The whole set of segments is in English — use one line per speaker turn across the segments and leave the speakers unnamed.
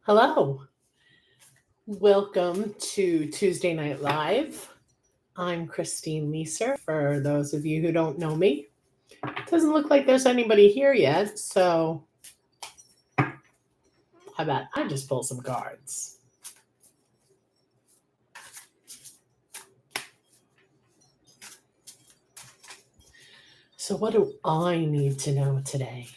Hello. Welcome to Tuesday Night Live. I'm Christine Leeser. For those of you who don't know me, it doesn't look like there's anybody here yet. So, how about I just pull some cards? So, what do I need to know today?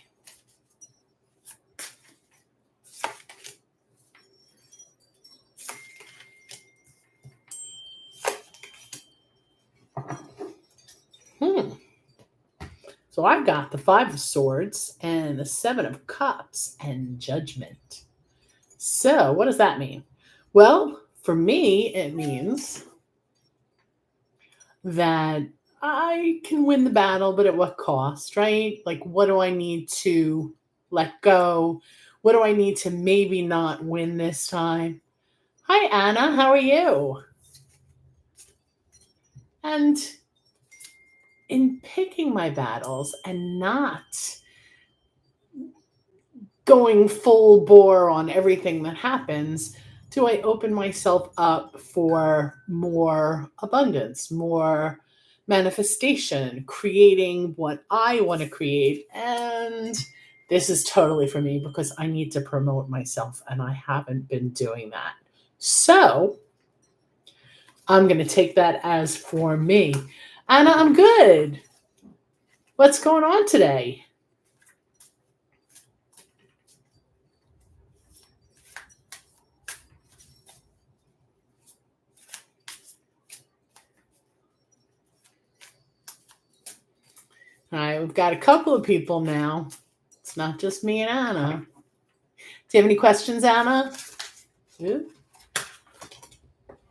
Hmm. So, I've got the Five of Swords and the Seven of Cups and Judgment. So, what does that mean? Well, for me, it means that I can win the battle, but at what cost, right? Like, what do I need to let go? What do I need to maybe not win this time? Hi, Anna. How are you? And in picking my battles and not going full bore on everything that happens, do I open myself up for more abundance, more manifestation, creating what I want to create? And this is totally for me because I need to promote myself and I haven't been doing that. So I'm going to take that as for me. Anna, I'm good. What's going on today? All right, we've got a couple of people now. It's not just me and Anna. Do you have any questions, Anna? Ooh.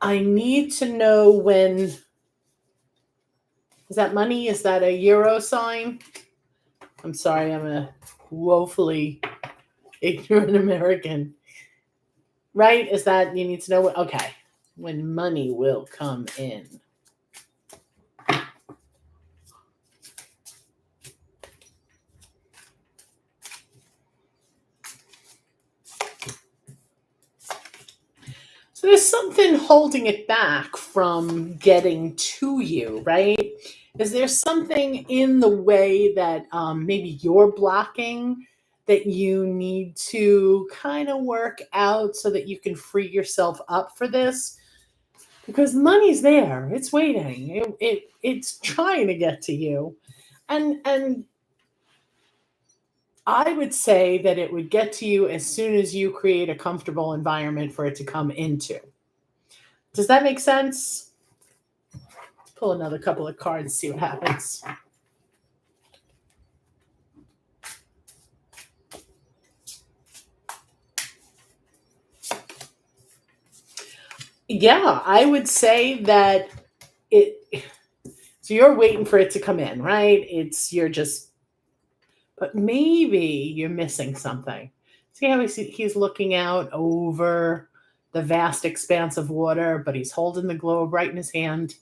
I need to know when. Is that money? Is that a euro sign? I'm sorry, I'm a woefully ignorant American. Right? Is that you need to know what? Okay. When money will come in. So there's something holding it back from getting to you, right? Is there something in the way that maybe you're blocking that you need to kind of work out so that you can free yourself up for this? Because money's there, it's waiting, it's trying to get to you, and I would say that it would get to you as soon as you create a comfortable environment for it to come into. Does that make sense? Pull another couple of cards, see what happens. Yeah, I would say that it. So you're waiting for it to come in, right? You're just, but maybe you're missing something. See how he's looking out over the vast expanse of water, but he's holding the globe right in his hand.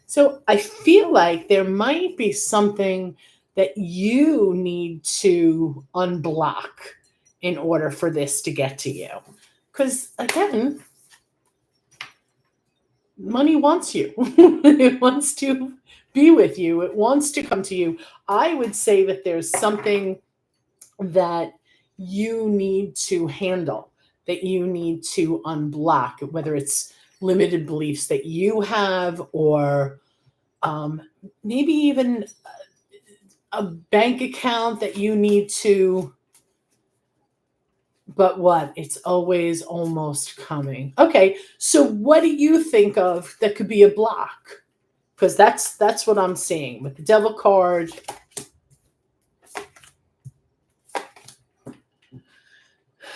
So I feel like there might be something that you need to unblock in order for this to get to you. Because again, money wants you, it wants to be with you, it wants to come to you. I would say that there's something that you need to handle, that you need to unblock, whether it's limited beliefs that you have or um, maybe even a bank account that you need to, but what? It's always almost coming. Okay, so what do you think of that could be a block? Because that's what I'm seeing with the devil card.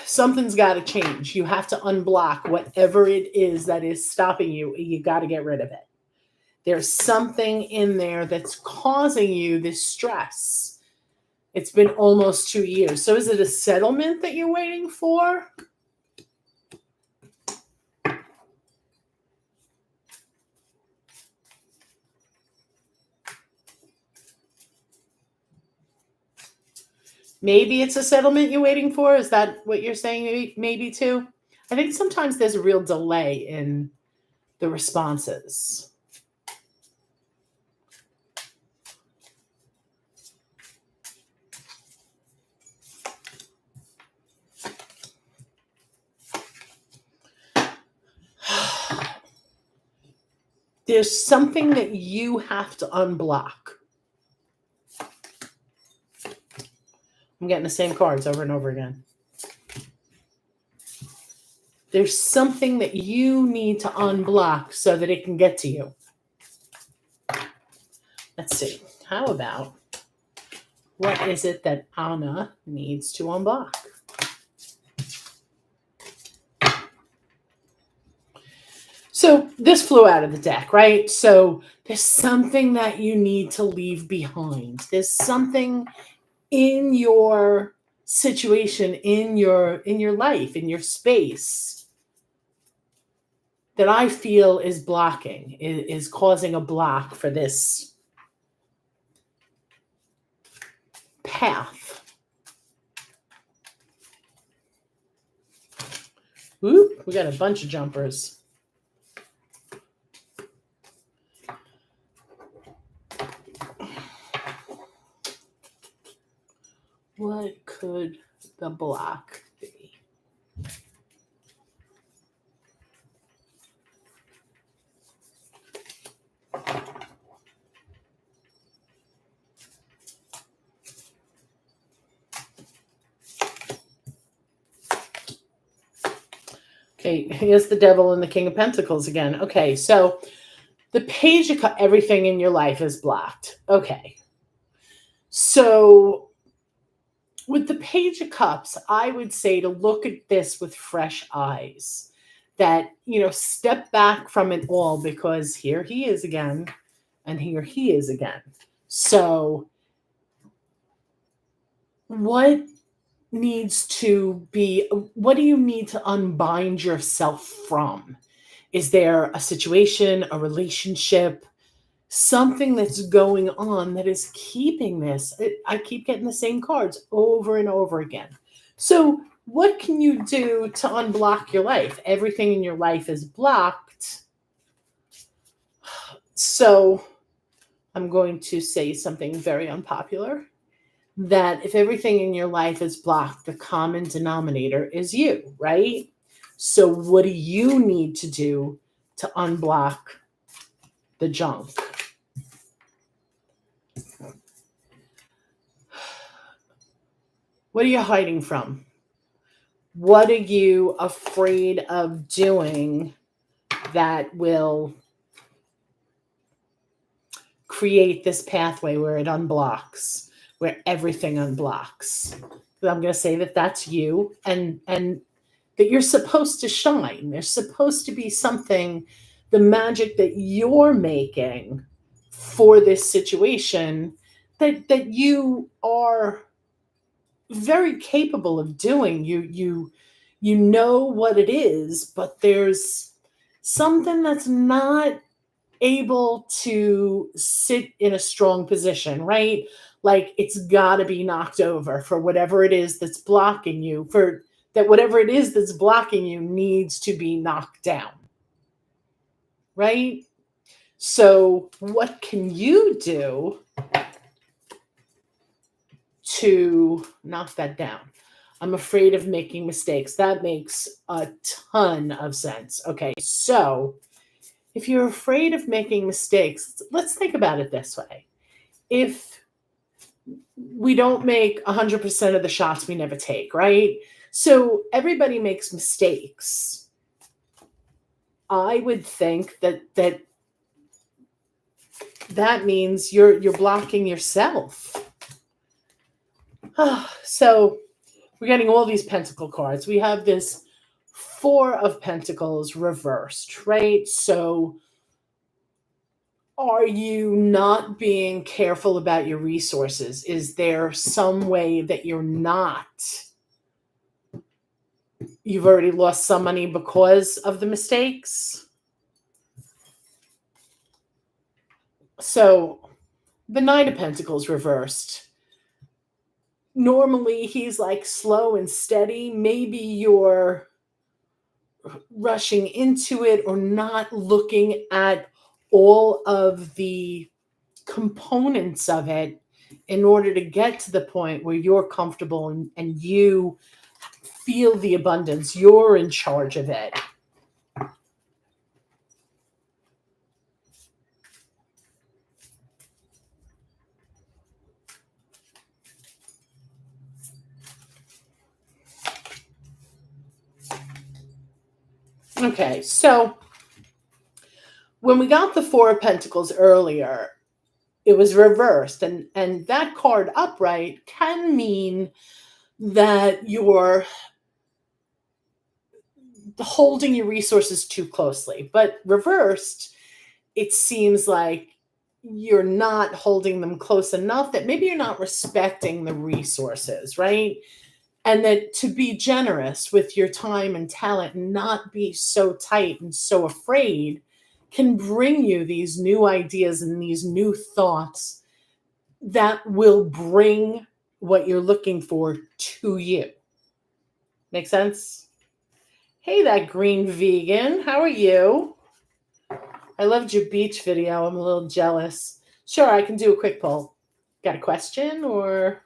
Something's got to change. You have to unblock whatever it is that is stopping you. You got to get rid of it. There's something in there that's causing you this stress. It's been almost 2 years. So is it a settlement that you're waiting for? Maybe it's a settlement you're waiting for. Is that what you're saying? Maybe too. I think sometimes there's a real delay in the responses. There's something that you have to unblock. I'm getting the same cards over and over again. There's something that you need to unblock so that it can get to you. Let's see. How about, what is it that Anna needs to unblock? So this flew out of the deck, right? So there's something that you need to leave behind. There's something in your situation, in your life, in your space, that I feel is blocking, is causing a block for this path. Whoop, we got a bunch of jumpers. What could the block be? Okay, here's the Devil and the King of Pentacles again. Okay, so the Page of Cups, everything in your life is blocked. Okay. So with the Page of Cups, I would say to look at this with fresh eyes. That, step back from it all, because here he is again, and here he is again. So what do you need to unbind yourself from? Is there a situation, a relationship, something that's going on that is keeping this? I keep getting the same cards over and over again. So what can you do to unblock your life? Everything in your life is blocked. So I'm going to say something very unpopular, that if everything in your life is blocked, the common denominator is you, right? So what do you need to do to unblock the junk? What are you hiding from? What are you afraid of doing that will create this pathway where it unblocks, where everything unblocks? I'm going to say that that's you, and that you're supposed to shine. There's supposed to be something, the magic that you're making for this situation, that you are very capable of doing. You know what it is, but there's something that's not able to sit in a strong position, right? Like it's got to be knocked over for whatever it is that's blocking you, for that whatever it is that's blocking you needs to be knocked down, right? So what can you do to knock that down? I'm afraid of making mistakes. That makes a ton of sense. Okay, so if you're afraid of making mistakes, let's think about it this way. If we don't make 100% of the shots, we never take, right? So everybody makes mistakes. I would think that means you're blocking yourself. So we're getting all these pentacle cards. We have this Four of Pentacles reversed, right? So are you not being careful about your resources? Is there some way that you've already lost some money because of the mistakes? So the Nine of Pentacles reversed. normally he's like slow and steady. Maybe you're rushing into it or not looking at all of the components of it in order to get to the point where you're comfortable and you feel the abundance. You're in charge of it. Okay, so when we got the Four of Pentacles earlier, it was reversed, and that card upright can mean that you're holding your resources too closely, but reversed, it seems like you're not holding them close enough, that maybe you're not respecting the resources, right? And that to be generous with your time and talent and not be so tight and so afraid can bring you these new ideas and these new thoughts that will bring what you're looking for to you. Make sense? Hey, that green vegan, how are you? I loved your beach video. I'm a little jealous. Sure, I can do a quick poll. Got a question or?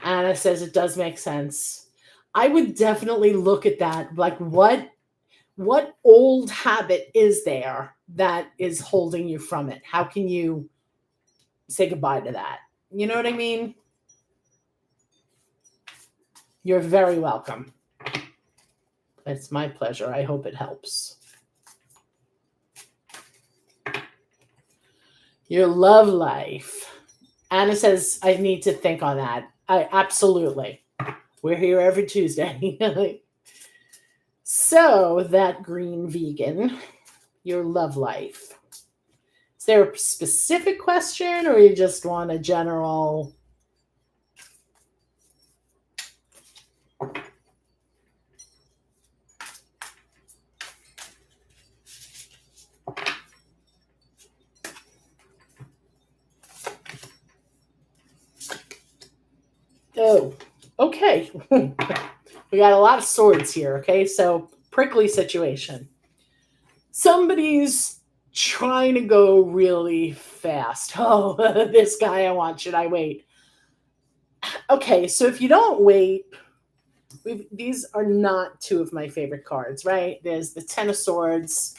Anna says it does make sense. I would definitely look at that. Like what old habit is there that is holding you from it? How can you say goodbye to that? You know what I mean? You're very welcome. It's my pleasure. I hope it helps. Your love life. Anna says, I need to think on that. Absolutely. We're here every Tuesday. So, that green vegan, your love life. Is there a specific question or you just want a general? Oh, okay. We got a lot of swords here, okay? So, prickly situation. Somebody's trying to go really fast. Oh, this guy I want, should I wait? Okay, so if you don't wait, these are not two of my favorite cards, right? There's the Ten of Swords,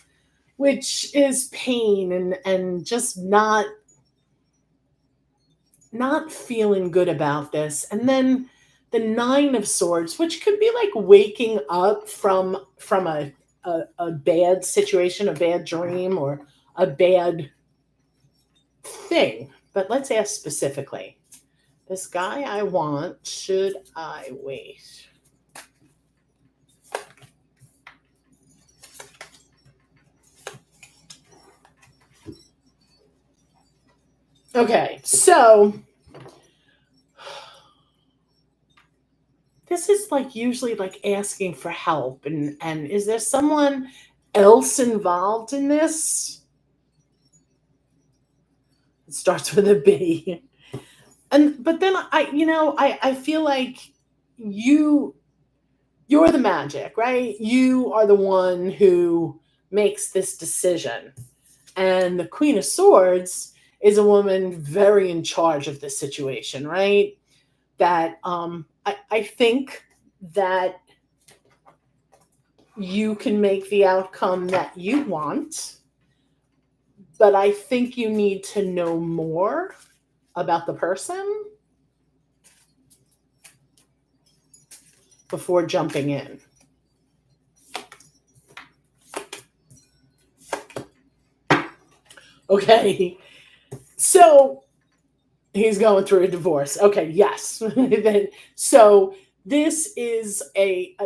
which is pain and just not feeling good about this. And then the Nine of Swords, which could be like waking up from a bad situation, a bad dream, or a bad thing. But let's ask specifically. This guy I want, should I wait? Okay, so this is like usually like asking for help, and is there someone else involved in this? It starts with a B. But then I feel like you're the magic, right? You are the one who makes this decision. And the Queen of Swords is a woman very in charge of the situation, right? That I think that you can make the outcome that you want, but I think you need to know more about the person before jumping in. Okay, so he's going through a divorce. Okay, yes. So this is a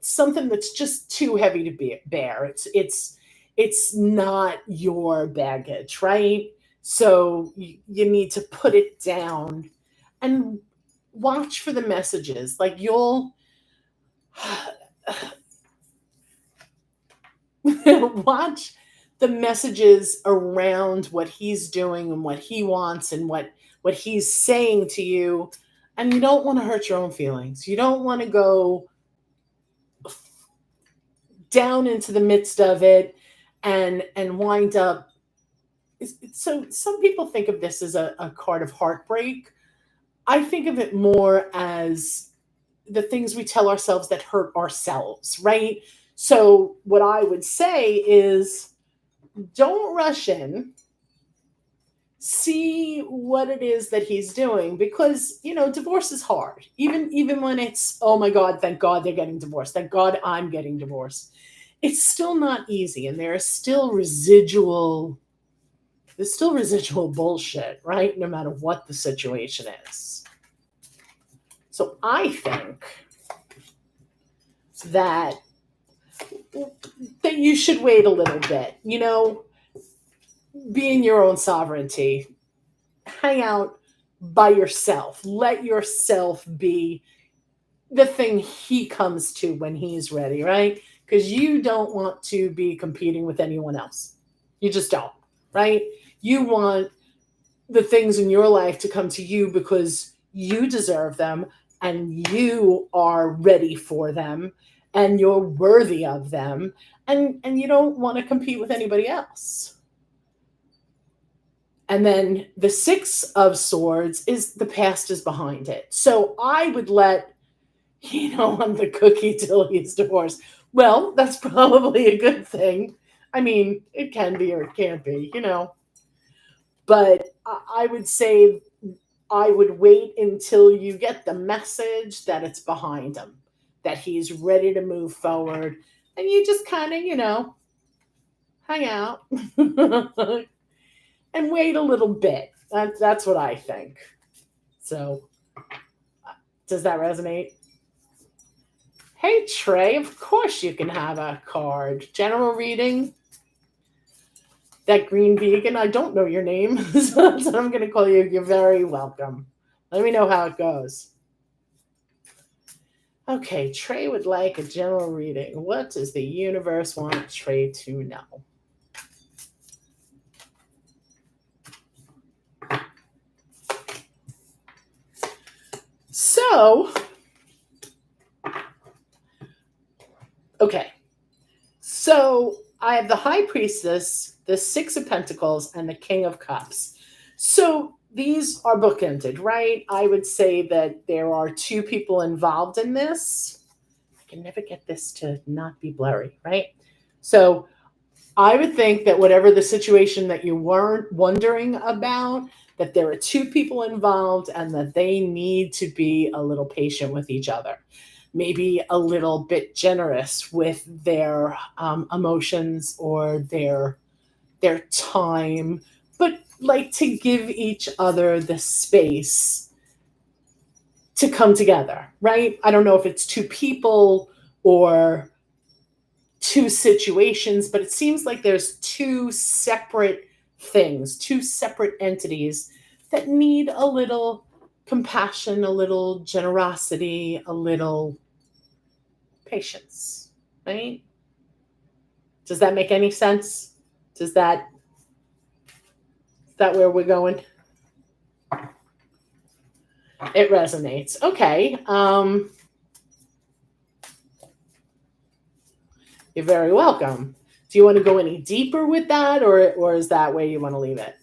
something that's just too heavy to bear. It's not your baggage, right? So you need to put it down and watch for the messages. Like you'll watch the messages around what he's doing and what he wants and what he's saying to you, and you don't want to hurt your own feelings. You don't want to go down into the midst of it and wind up. So some people think of this as a card of heartbreak. I think of it more as the things we tell ourselves that hurt ourselves, right? So what I would say is, don't rush in. See what it is that he's doing, because divorce is hard. Even when it's, oh my god, thank god they're getting divorced, thank god I'm getting divorced, it's still not easy, and there's still residual bullshit, right? No matter what the situation is. So I think that you should wait a little bit. Be in your own sovereignty. Hang out by yourself. Let yourself be the thing he comes to when he's ready, right? Because you don't want to be competing with anyone else. You just don't, right? You want the things in your life to come to you because you deserve them and you are ready for them and you're worthy of them, and you don't want to compete with anybody else. And then the Six of Swords is the past is behind it. So I would let, I'm the cookie till he's divorced. Well, that's probably a good thing. I mean, it can be or it can't be. But I would say I would wait until you get the message that it's behind him, that he's ready to move forward. And you just kind of, hang out and wait a little bit. That's what I think. So, does that resonate? Hey, Trey, of course you can have a card. General reading. That green vegan, I don't know your name, so that's what I'm going to call you. You're very welcome. Let me know how it goes. Okay, Trey would like a general reading. What does the universe want Trey to know? So, okay. So, I have the High Priestess, the Six of Pentacles, and the King of Cups. So, these are bookended, right? I would say that there are two people involved in this. I can never get this to not be blurry, right? So, I would think that whatever the situation that you weren't wondering about, that there are two people involved and that they need to be a little patient with each other. Maybe a little bit generous with their emotions or their time, but like to give each other the space to come together, right? I don't know if it's two people or two situations, but it seems like there's two separate things, two separate entities that need a little compassion, a little generosity, a little patience, right? Does that make any sense? Is that where we're going? It resonates. Okay. You're very welcome. Do you want to go any deeper with that, or is that where you want to leave it?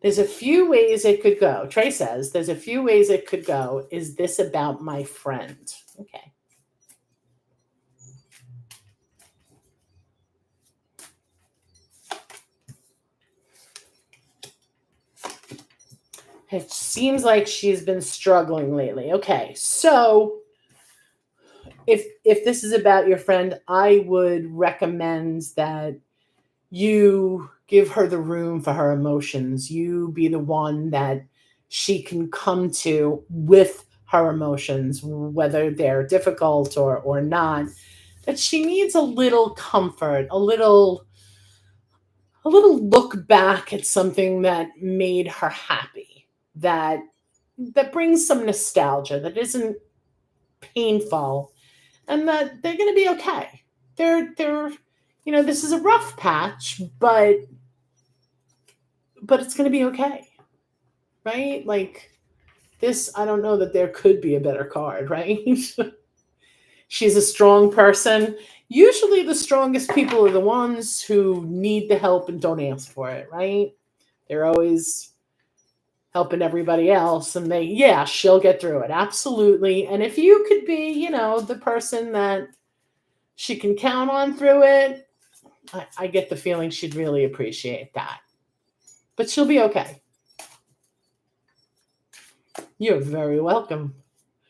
There's a few ways it could go. Trey says, there's a few ways it could go. Is this about my friend? Okay. It seems like she's been struggling lately. Okay, so if this is about your friend, I would recommend that you give her the room for her emotions. You be the one that she can come to with her emotions, whether they're difficult or not. That she needs a little comfort, a little a little look back at something that made her happy, that brings some nostalgia, that isn't painful, and that they're going to be okay. They're this is a rough patch, but it's going to be okay, right? Like this, I don't know that there could be a better card, right? She's a strong person. Usually the strongest people are the ones who need the help and don't ask for it, right? They're always helping everybody else, and yeah, she'll get through it. Absolutely. And if you could be, the person that she can count on through it, I get the feeling she'd really appreciate that. But she'll be okay. You're very welcome.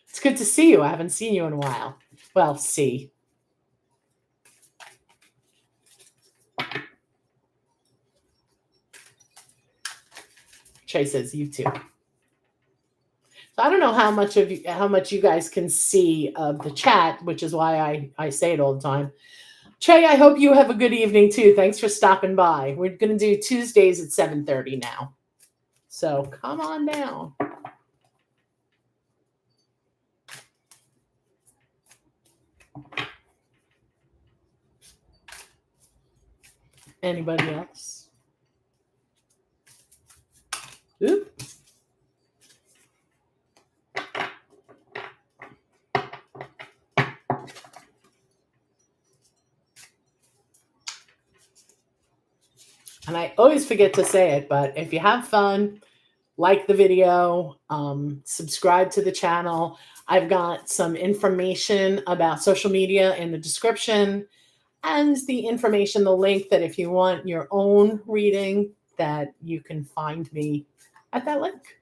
It's good to see you. I haven't seen you in a while. Well, see. Trey says you too. So I don't know how much you guys can see of the chat, which is why I say it all the time. Trey, I hope you have a good evening too. Thanks for stopping by. We're going to do Tuesdays at 7:30 now. So come on down. Anybody else? Oop. And I always forget to say it, but if you have fun, like the video, subscribe to the channel. I've got some information about social media in the description, and the information, the link that if you want your own reading, that you can find me at that link.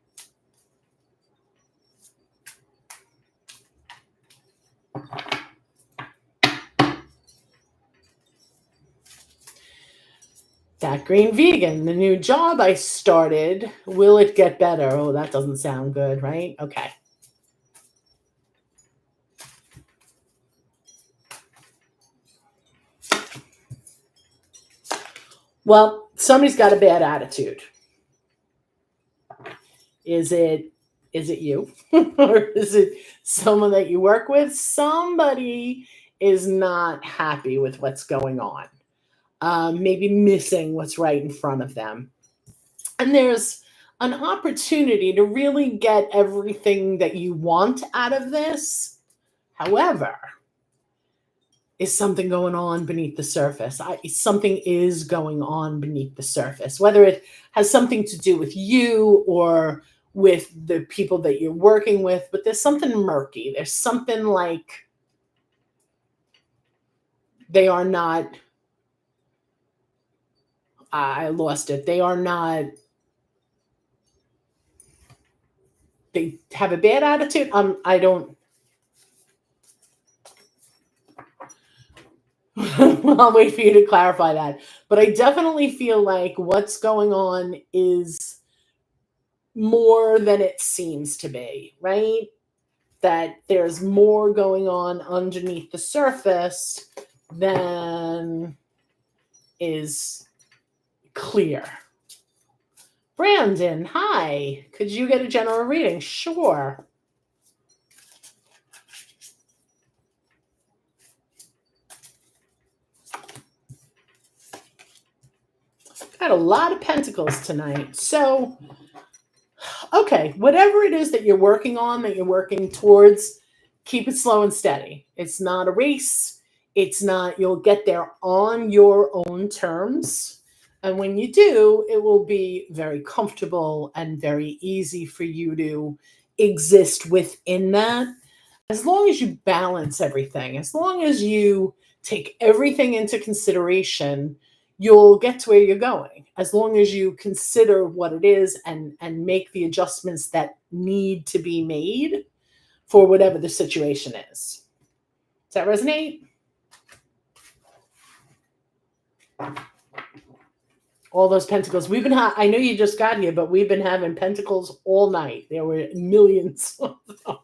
That Green Vegan, the new job I started, will it get better? Oh, that doesn't sound good, right? Okay. Well, somebody's got a bad attitude. Is it you? Or is it someone that you work with? Somebody is not happy with what's going on. Maybe missing what's right in front of them. And there's an opportunity to really get everything that you want out of this. However, is something going on beneath the surface? Something is going on beneath the surface, whether it has something to do with you or with the people that you're working with, but there's something murky. There's something like they are not, I lost it. They are not, they have a bad attitude. I don't, I'll wait for you to clarify that. But I definitely feel like what's going on is more than it seems to be, right? That there's more going on underneath the surface than is clear. Brandon, hi. Could you get a general reading? Sure. Got a lot of pentacles tonight. So, okay, whatever it is that you're working on, that you're working towards, keep it slow and steady. It's not a race. It's not, you'll get there on your own terms. And when you do, it will be very comfortable and very easy for you to exist within that. As long as you balance everything, as long as you take everything into consideration, you'll get to where you're going. As long as you consider what it is and make the adjustments that need to be made for whatever the situation is. Does that resonate? All those pentacles. We've been I know you just got here, but we've been having pentacles all night. There were millions of them.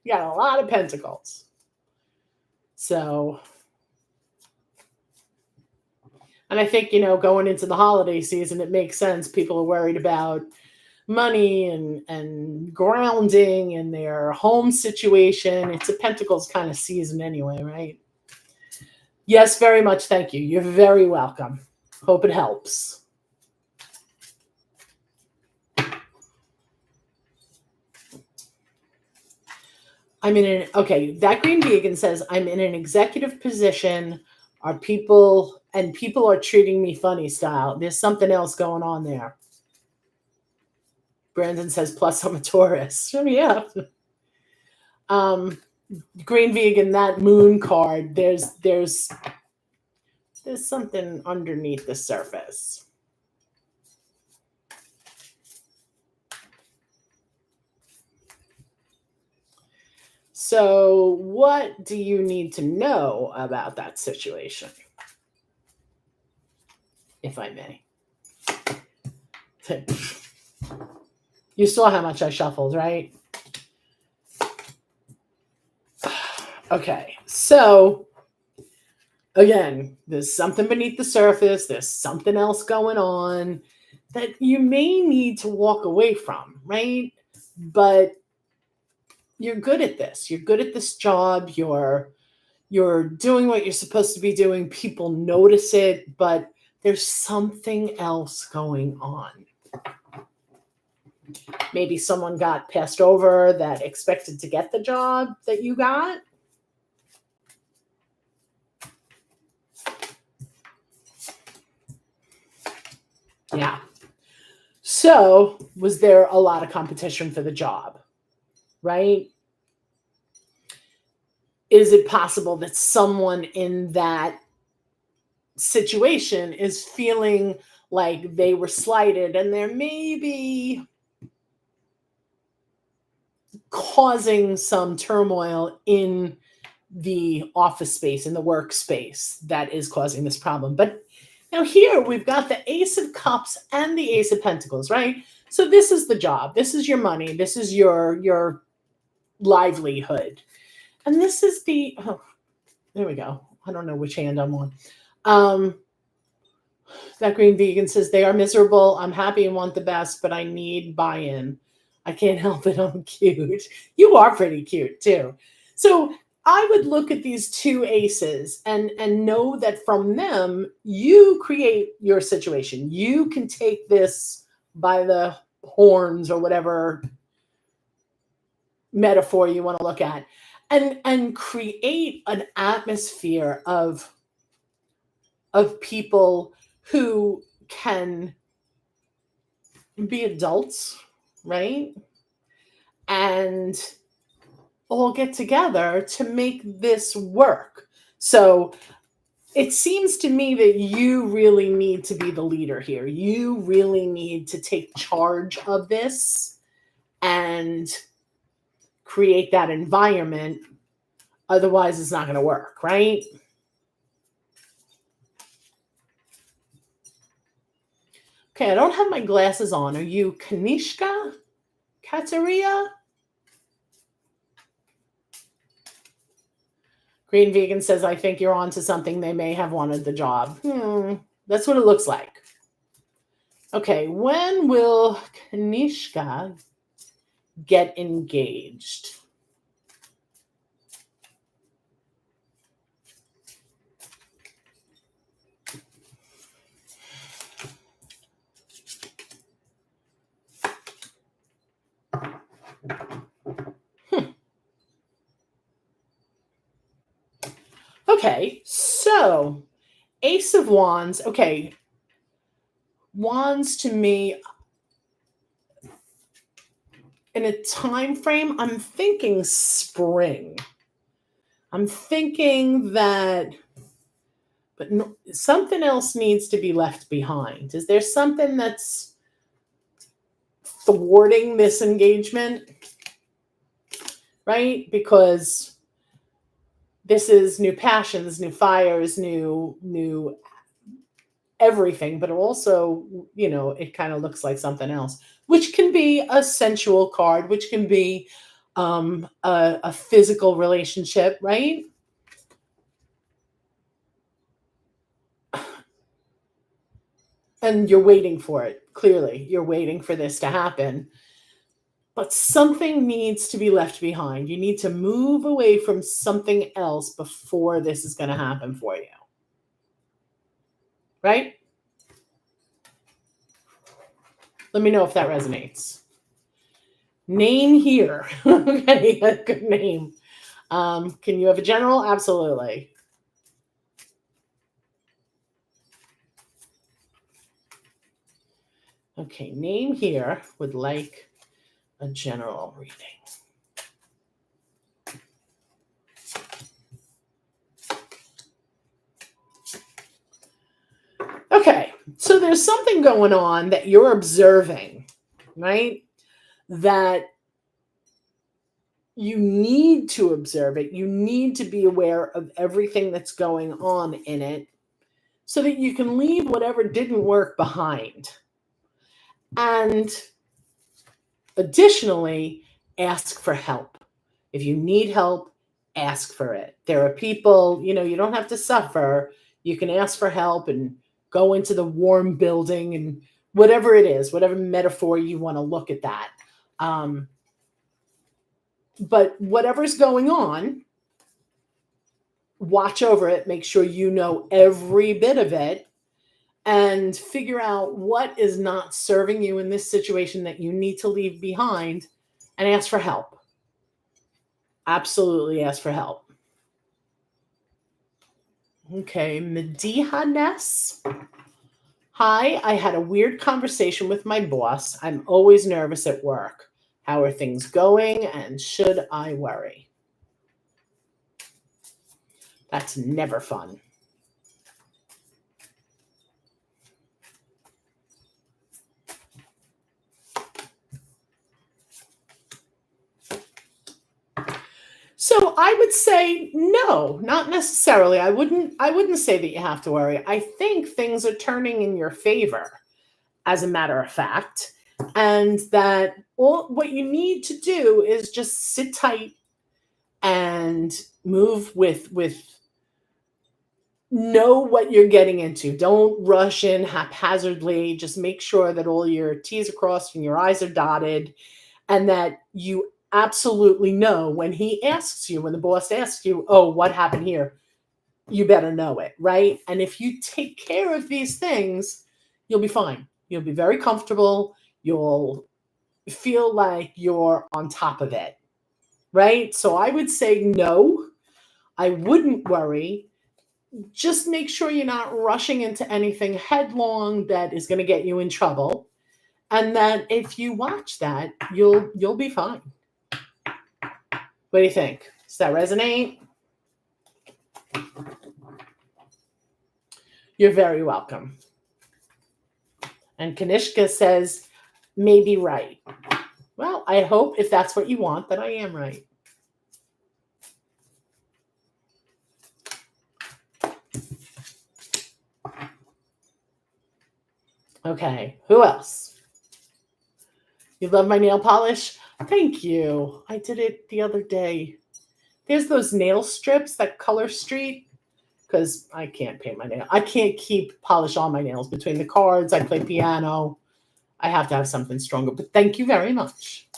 You got a lot of pentacles. So And I think, going into the holiday season, it makes sense. People are worried about money and grounding and their home situation. It's a Pentacles kind of season anyway, right? Yes, very much. Thank you. You're very welcome. Hope it helps. That green vegan says, I'm in an executive position. People are treating me funny style. There's something else going on there. Brandon says, plus I'm a Taurus. Oh, yeah. Green vegan, that moon card, there's something underneath the surface. So what do you need to know about that situation? If I may. You saw how much I shuffled, right? Okay, so again, there's something beneath the surface. There's something else going on that you may need to walk away from, right? But you're good at this. You're good at this job. You're doing what you're supposed to be doing. People notice it, but there's something else going on. Maybe someone got passed over that expected to get the job that you got. Yeah. So, was there a lot of competition for the job? Right? Is it possible that someone in that situation is feeling like they were slighted and they're maybe causing some turmoil in the office space, in the workspace, that is causing this problem? But now here we've got the Ace of Cups and the Ace of Pentacles, right? So this is the job. This is your money. This is your livelihood. And this is there we go. I don't know which hand I'm on. That green vegan says, they are miserable. I'm happy and want the best, but I need buy-in. I can't help it. I'm cute. You are pretty cute too. So I would look at these two aces and know that from them, you create your situation. You can take this by the horns, or whatever metaphor you want to look at, and create an atmosphere of people who can be adults, right? And all get together to make this work. So it seems to me that you really need to be the leader here. You really need to take charge of this and create that environment. Otherwise, it's not going to work, right? Okay, I don't have my glasses on. Are you Kanishka? Kateria? Green Vegan says, I think you're on to something. They may have wanted the job. That's what it looks like. Okay, when will Kanishka get engaged? Okay, so Ace of Wands. Okay, Wands to me, in a time frame, I'm thinking spring. I'm thinking that, but no, something else needs to be left behind. Is there something that's thwarting this engagement? Right? Because this is new passions, new fires, new everything, but also, it kind of looks like something else, which can be a sensual card, which can be a physical relationship, right? And you're waiting for it. Clearly, you're waiting for this to happen. But something needs to be left behind. You need to move away from something else before this is going to happen for you. Right? Let me know if that resonates. Name here. Okay, a good name. Can you have a general? Absolutely. Okay, name here would like a general reading. Okay, so there's something going on that you're observing, right? That you need to observe it. You need to be aware of everything that's going on in it so that you can leave whatever didn't work behind. And additionally, ask for help. If you need help, ask for it. There are people, you don't have to suffer. You can ask for help and go into the warm building and whatever it is, whatever metaphor you want to look at that. But whatever's going on, watch over it, make sure you know every bit of it, and figure out what is not serving you in this situation that you need to leave behind, and ask for help. Absolutely ask for help. Okay, Mediha Ness. Hi, I had a weird conversation with my boss. I'm always nervous at work. How are things going, and should I worry? That's never fun. So I would say no, not necessarily. I wouldn't say that you have to worry. I think things are turning in your favor, as a matter of fact, and that what you need to do is just sit tight and move with know what you're getting into. Don't rush in haphazardly. Just make sure that all your T's are crossed and your I's are dotted, and that you absolutely know when the boss asks you, oh, what happened here? You better know it, right? And if you take care of these things, you'll be fine. You'll be very comfortable. You'll feel like you're on top of it, right? So I would say no, I wouldn't worry. Just make sure you're not rushing into anything headlong that is going to get you in trouble. And that if you watch that, you'll be fine. What do you think? Does that resonate? You're very welcome. And Kanishka says, maybe right. Well, I hope if that's what you want, that I am right. Okay, who else? You love my nail polish? Thank you. I did it the other day. There's those nail strips that Color Street, because I can't paint my nail. I can't keep polish on my nails between the cards. I play piano. I have to have something stronger. But thank you very much.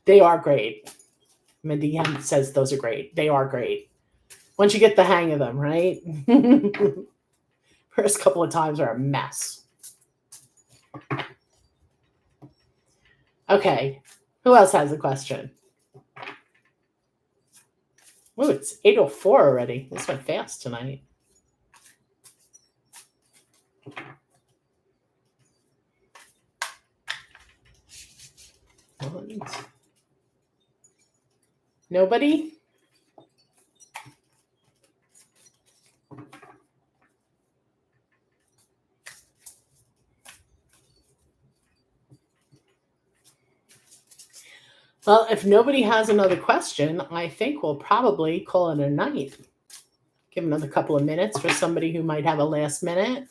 They are great. Median says those are great. They are great. Once you get the hang of them, right? First couple of times are a mess. Okay. Who else has a question? Oh, it's 8:04 already. This went fast tonight. Nobody? Well, if nobody has another question, I think we'll probably call it a night. Give another couple of minutes for somebody who might have a last minute.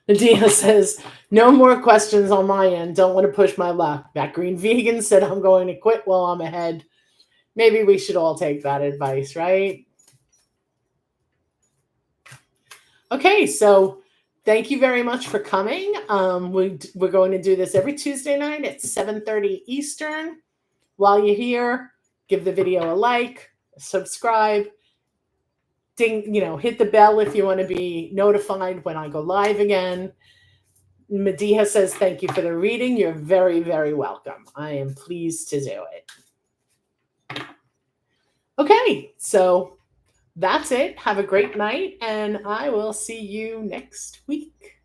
Medea says, no more questions on my end. Don't want to push my luck. That green vegan said I'm going to quit while I'm ahead. Maybe we should all take that advice, right? Okay, so thank you very much for coming. We're going to do this every Tuesday night at 7:30 Eastern. While you're here, give the video a like, subscribe, ding, hit the bell if you want to be notified when I go live again. Medea says, thank you for the reading. You're very, very welcome. I am pleased to do it. Okay, so that's it. Have a great night, and I will see you next week.